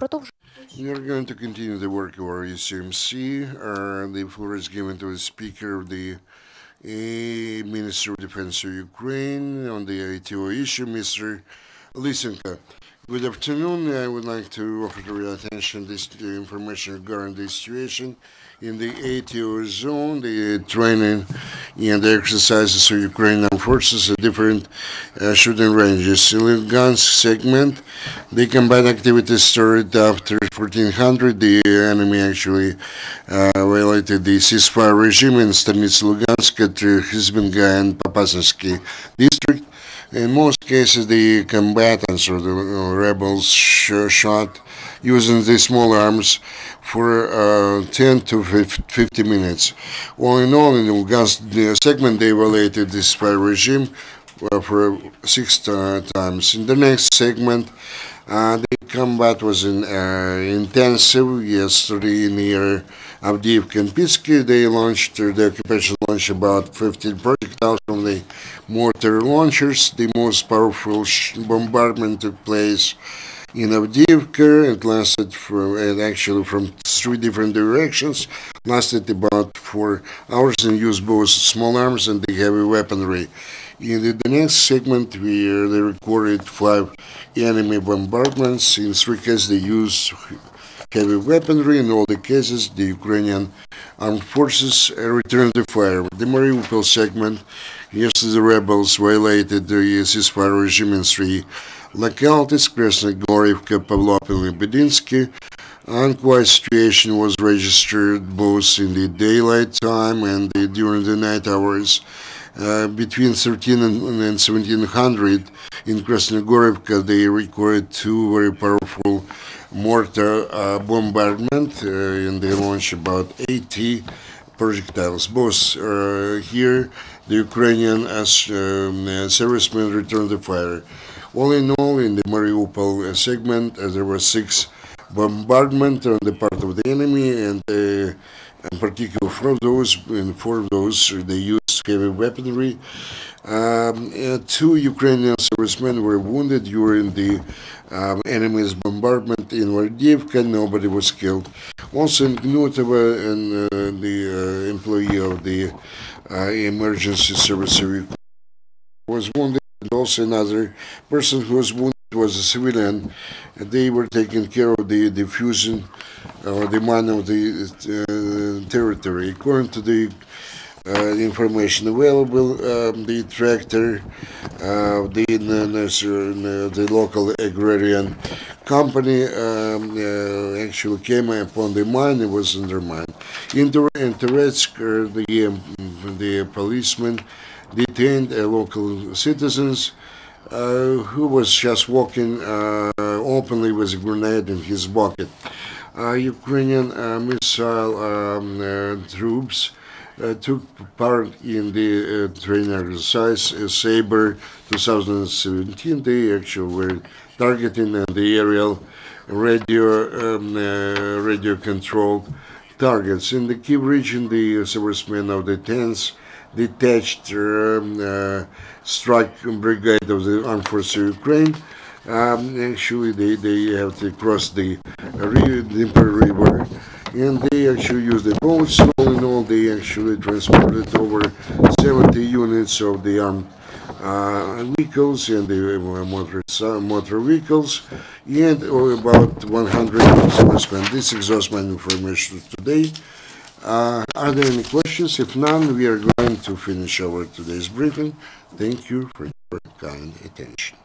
продовжуємо. We are going to continue the work of our UCMC. The floor is given to the Speaker of the Minister of Defense of Ukraine on the ATO issue, Mr. Lysenko. Good afternoon. I would like to offer to your attention this information regarding the situation in the ATO zone, the training and the exercises of Ukrainian forces at different shooting ranges. In the Lugansk segment, the combat activities started after 1400. The enemy actually violated the ceasefire regime in Stanitsa Lugansk at Hizbenga and Popasnsky district. In most cases, the combatants or the rebels shot using the small arms for 10 to 50 minutes. All in all, in the Lugansk segment, they violated the ceasefire regime for 6 times. In the next segment, the combat was intensive. Yesterday, near Avdiivka and Pitski, the occupation launched about 15 projectiles from the mortar launchers. The most powerful bombardment took place in Avdiivka. It lasted from 3 different directions, lasted about 4 hours and used both small arms and the heavy weaponry. In the next segment, they recorded 5 enemy bombardments. In 3 cases, they used heavy weaponry. In all the cases, the Ukrainian armed forces returned the fire. The Mariupol segment, yesterday the rebels violated the ceasefire regime in 3 localities, Krasnogorivka, Pavlopil, and Bedinsky. Unquiet situation was registered both in the daylight time and during the night hours. Between 13 and 1700 in Krasnogorivka, they recorded 2 very powerful mortar bombardment and they launched about 80 projectiles. Both here, the Ukrainian servicemen returned the fire. All in all, in the Mariupol segment, there were 6 bombardments on the part of the enemy, and in particular, 4 of those, they used heavy weaponry. 2 Ukrainian servicemen were wounded during the enemy's bombardment in Avdiivka. Nobody was killed. Also in Gnutova, the employee of the emergency service was wounded. And also another person who was wounded was a civilian. They were taking care of the diffusion or the mine of the territory. According to the information available, the tractor, the local agrarian company actually came upon the mine. It was undermined. In Toretsk, the policeman detained local citizens who was just walking openly with a grenade in his pocket. Ukrainian missile troops took part in the training exercise Saber 2017. They actually were targeting the aerial radio-controlled targets. In the Kiev region, the servicemen of the 10th detached strike brigade of the armed forces of Ukraine. Actually, they have to cross the Dnieper River, and they actually used the boats. All in all, they actually transported over 70 units of the armed vehicles and the motor vehicles, and about 100 servicemen. This exhausts my information today. Are there any questions? If none, we are going to finish our today's briefing. Thank you for your kind attention.